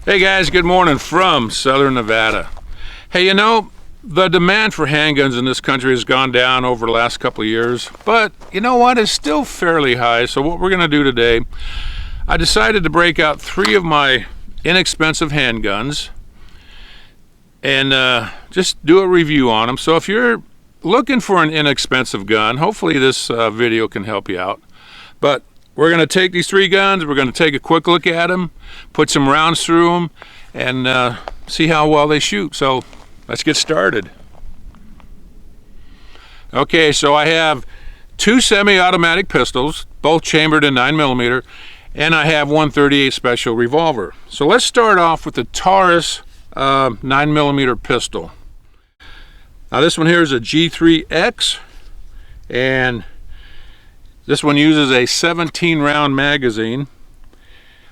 Hey guys, good morning from Southern Nevada. Hey, you know, the demand for handguns in this country has gone down over the last couple of years, but you know what, it's still fairly high. So what we're going to do today, I decided to break out 3 of my inexpensive handguns and just do a review on them. So if you're looking for an inexpensive gun, hopefully this video can help you out. But we're going to take these 3 guns, we're going to take a quick look at them, put some rounds through them, and see how well they shoot. So let's get started. Okay, so I have 2 semi-automatic pistols, both chambered in 9mm, and I have one .38 special revolver. So let's start off with the Taurus 9mm pistol. Now this one here is a G3X, and this one uses a 17-round magazine.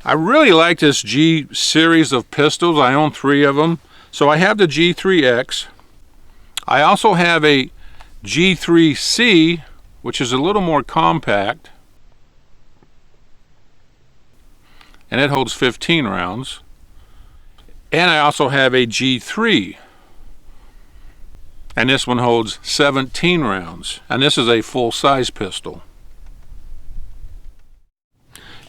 I really like this G series of pistols. I own 3 of them. So I have the G3X. I also have a G3C, which is a little more compact, and it holds 15 rounds. And I also have a G3, and this one holds 17 rounds, and this is a full-size pistol.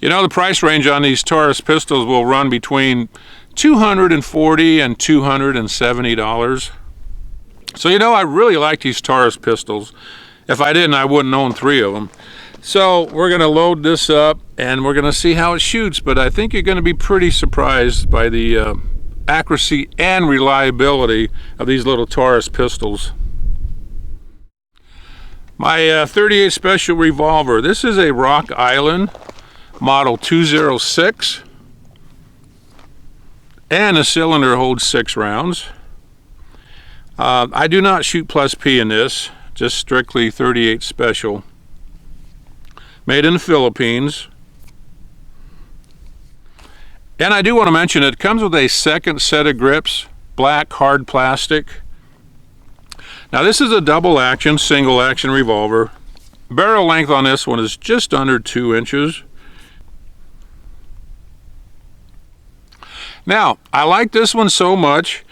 You know, the price range on these Taurus pistols will run between $240 and $270. So, you know, I really like these Taurus pistols. If I didn't, I wouldn't own 3 of them. So we're going to load this up and we're going to see how it shoots, but I think you're going to be pretty surprised by the accuracy and reliability of these little Taurus pistols. My .38 special revolver. This is a Rock Island Model 206, and the cylinder holds 6 rounds. I do not shoot plus P in this, just strictly .38 special. Made in the Philippines. And I do want to mention it comes with a second set of grips, black hard plastic. Now this is a double action, single action revolver. Barrel length on this one is just under 2 inches. Now, I like this one so much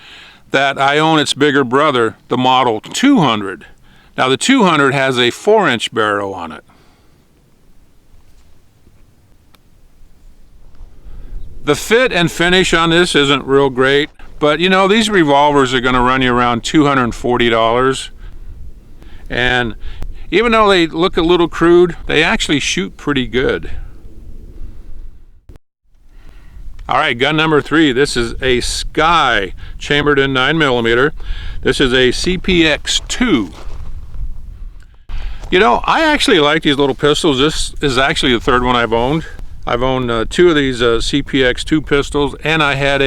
that I own its bigger brother, the Model 200. Now, the 200 has a 4-inch barrel on it. The fit and finish on this isn't real great, but you know, these revolvers are going to run you around $240. And even though they look a little crude, they actually shoot pretty good. All right, gun number 3. This is a SCCY chambered in 9mm. This is a CPX-2. You know, I actually like these little pistols. This is actually the 3rd one I've owned. I've owned 2 of these CPX-2 pistols, and I had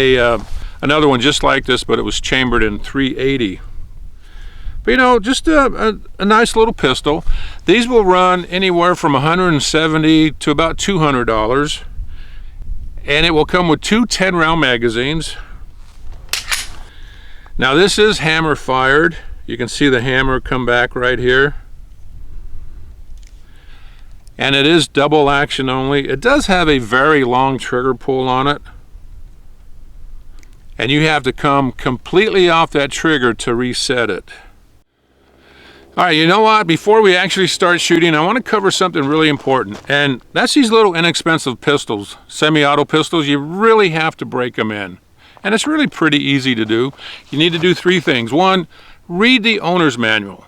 another one just like this, but it was chambered in .380. But you know, just a nice little pistol. These will run anywhere from $170 to about $200. And it will come with 2 10-round magazines. Now this is hammer fired. You can see the hammer come back right here. And it is double action only. It does have a very long trigger pull on it. And you have to come completely off that trigger to reset it. All right, you know what? Before we actually start shooting, I want to cover something really important, and that's these little inexpensive pistols, semi-auto pistols. You really have to break them in, and it's really pretty easy to do. You need to do 3 things. 1, read the owner's manual,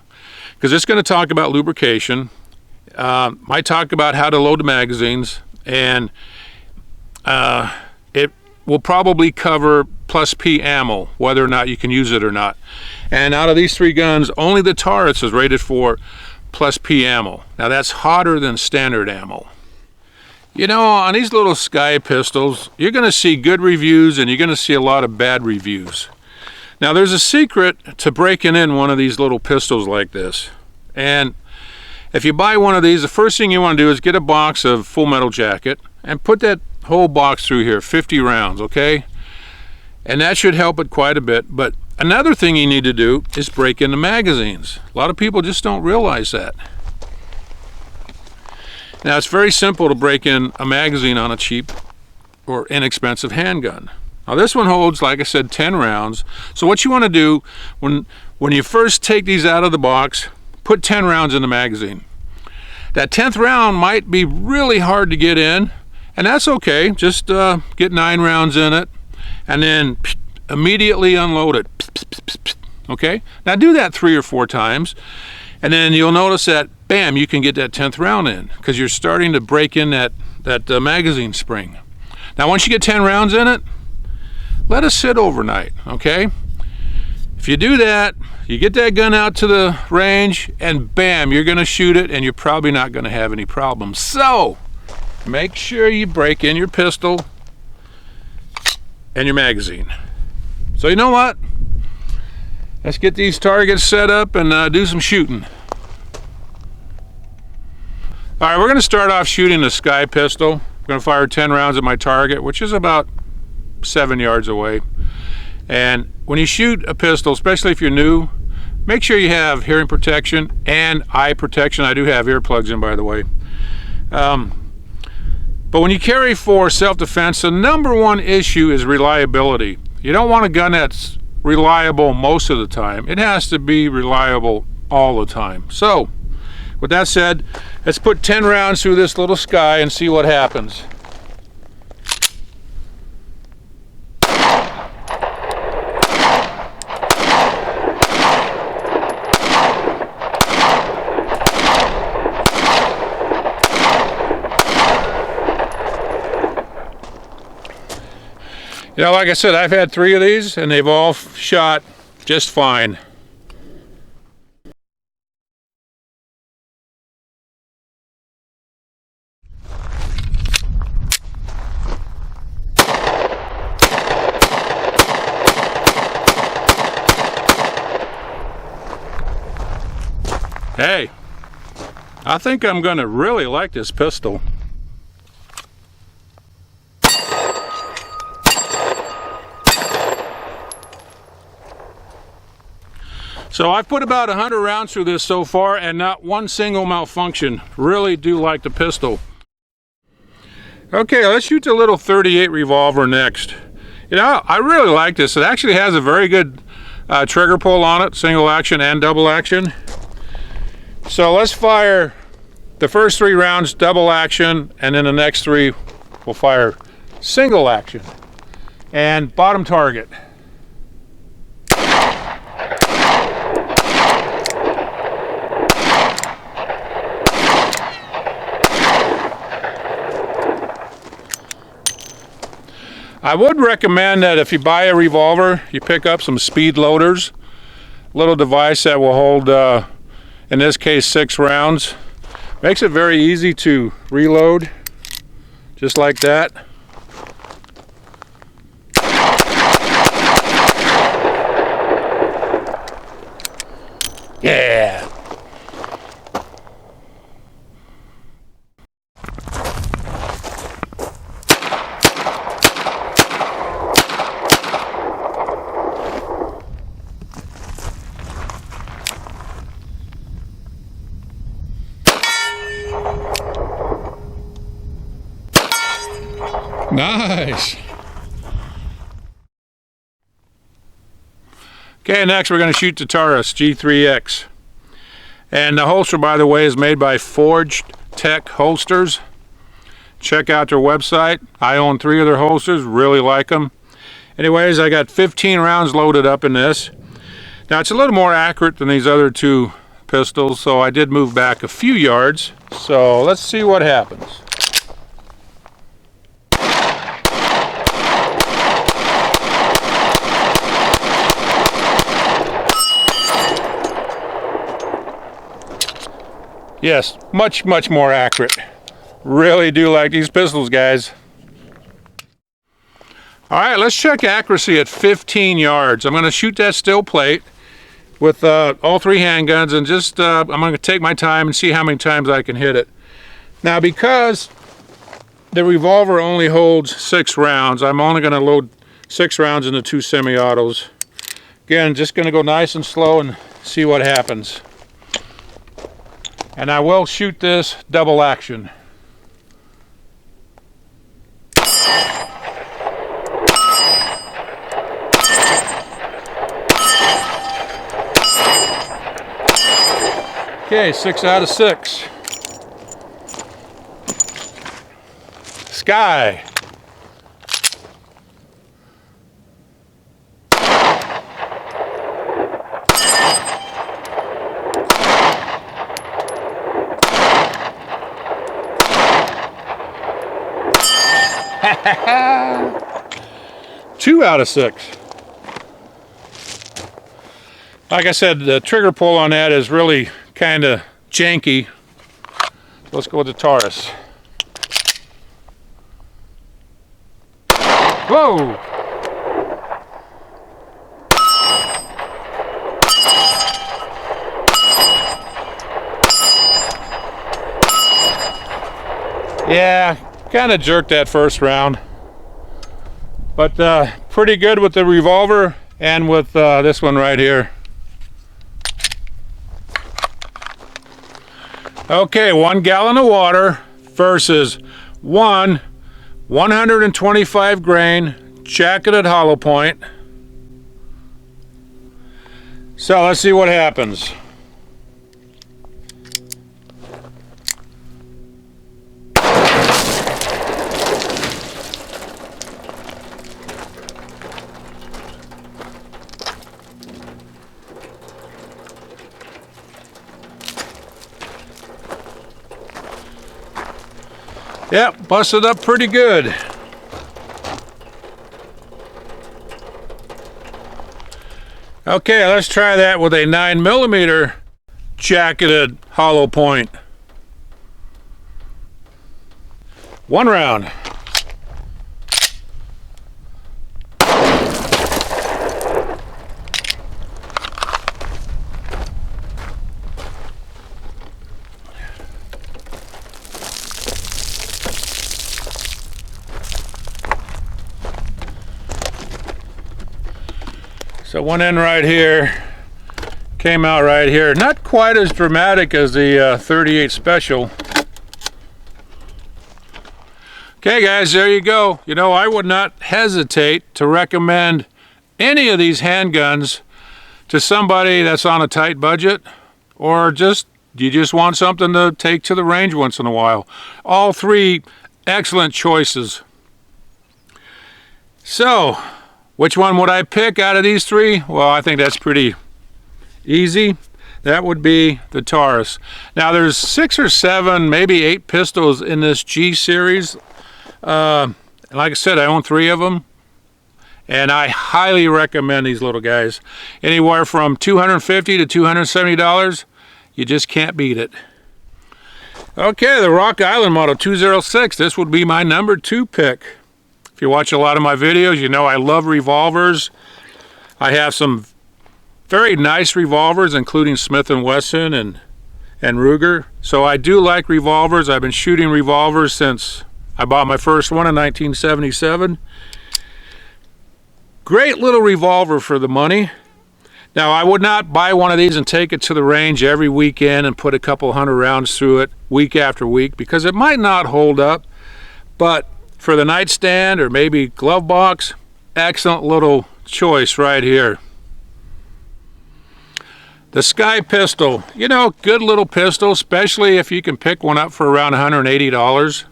because it's going to talk about lubrication. Might talk about how to load the magazines, and it will probably cover plus P ammo, whether or not you can use it or not. And out of these 3 guns, only the Taurus is rated for plus P ammo. Now that's hotter than standard ammo. You know, on these little SCCY pistols, you're going to see good reviews and you're going to see a lot of bad reviews. Now there's a secret to breaking in one of these little pistols like this. And if you buy one of these, the first thing you want to do is get a box of Full Metal Jacket and put that whole box through here, 50 rounds, okay? And that should help it quite a bit. But another thing you need to do is break in the magazines. A lot of people just don't realize that. Now it's very simple to break in a magazine on a cheap or inexpensive handgun. Now this one holds, like I said, 10 rounds. So what you want to do when you first take these out of the box, put 10 rounds in the magazine. That 10th round might be really hard to get in, and that's okay. Just get 9 rounds in it and then immediately unload it. Okay? Now do that 3 or 4 times, and then you'll notice that, bam, you can get that 10th round in because you're starting to break in that magazine spring. Now once you get 10 rounds in it, let it sit overnight, okay? If you do that, you get that gun out to the range and bam, you're gonna shoot it and you're probably not gonna have any problems. So, make sure you break in your pistol and your magazine. So you know what? Let's get these targets set up and do some shooting. All right, we're gonna start off shooting the Sky pistol. I'm gonna fire 10 rounds at my target, which is about 7 yards away. And when you shoot a pistol, especially if you're new, make sure you have hearing protection and eye protection. I do have earplugs in, by the way. But when you carry for self-defense, the number one issue is reliability. You don't want a gun that's reliable most of the time. It has to be reliable all the time. So, with that said, let's put 10 rounds through this little Sky and see what happens. You know, like I said, I've had 3 of these and they've all shot just fine. Hey, I think I'm gonna really like this pistol. So I've put about 100 rounds through this so far and not one single malfunction. Really do like the pistol. Okay, let's shoot the little 38 revolver next. You know, I really like this. It actually has a very good trigger pull on it, single action and double action. So let's fire the first 3 rounds double action, and then the next 3 we'll fire single action. And bottom target. I would recommend that if you buy a revolver, you pick up some speed loaders, little device that will hold, in this case, 6 rounds. Makes it very easy to reload, just like that. Yeah! Nice. Okay, next we're going to shoot the Taurus G3X. And the holster, by the way, is made by Forged Tech Holsters. Check out their website. I own 3 of their holsters, really like them. Anyways, I got 15 rounds loaded up in this. Now, it's a little more accurate than these other 2 pistols, so I did move back a few yards. So let's see what happens. Yes, much more accurate. Really do like these pistols, guys. All right, let's check accuracy at 15 yards. I'm going to shoot that still plate with all 3 handguns, and just I'm going to take my time and see how many times I can hit it. Now, because the revolver only holds 6 rounds, I'm only going to load 6 rounds into 2 semi-autos. Again, just going to go nice and slow and see what happens. And I will shoot this double action. Okay, 6 out of 6. Sky. Two out of 6. Like I said, the trigger pull on that is really kind of janky. Let's go with the Taurus. Whoa! Yeah, kind of jerked that first round. But pretty good with the revolver and with this one right here. Okay, 1 gallon of water versus one 125 grain jacketed hollow point. So let's see what happens. Yep, busted up pretty good. Okay, let's try that with a 9mm jacketed hollow point. 1 round. So one end right here, came out right here. Not quite as dramatic as the 38 Special. Okay guys, there you go. You know, I would not hesitate to recommend any of these handguns to somebody that's on a tight budget, or you just want something to take to the range once in a while. All three excellent choices. So, which one would I pick out of these three? Well, I think that's pretty easy. That would be the Taurus. Now there's 6 or 7, maybe 8 pistols in this G series. Like I said, I own 3 of them. And I highly recommend these little guys. Anywhere from $250 to $270. You just can't beat it. Okay, the Rock Island Model 206. This would be my number 2 pick. If you watch a lot of my videos, you know I love revolvers. I have some very nice revolvers, including Smith & Wesson and Ruger. So I do like revolvers. I've been shooting revolvers since I bought my first one in 1977. Great little revolver for the money. Now, I would not buy one of these and take it to the range every weekend and put a couple 100 rounds through it week after week, because it might not hold up. But for the nightstand or maybe glove box, excellent little choice right here. The Sky pistol, you know, good little pistol, especially if you can pick one up for around $180.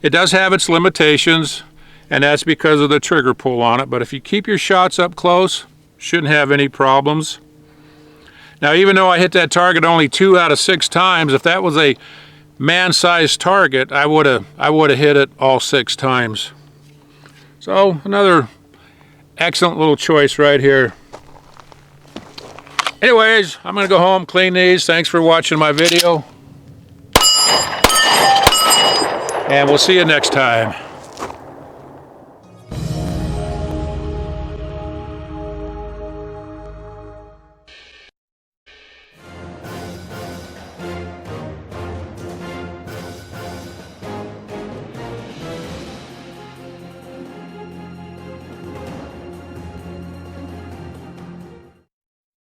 It does have its limitations, and that's because of the trigger pull on it, but if you keep your shots up close, shouldn't have any problems. Now, even though I hit that target only 2 out of 6 times, if that was a man-sized target, I would have hit it all 6 times. So another excellent little choice right here. Anyways, I'm gonna go home, clean these. Thanks for watching my video, and we'll see you next time.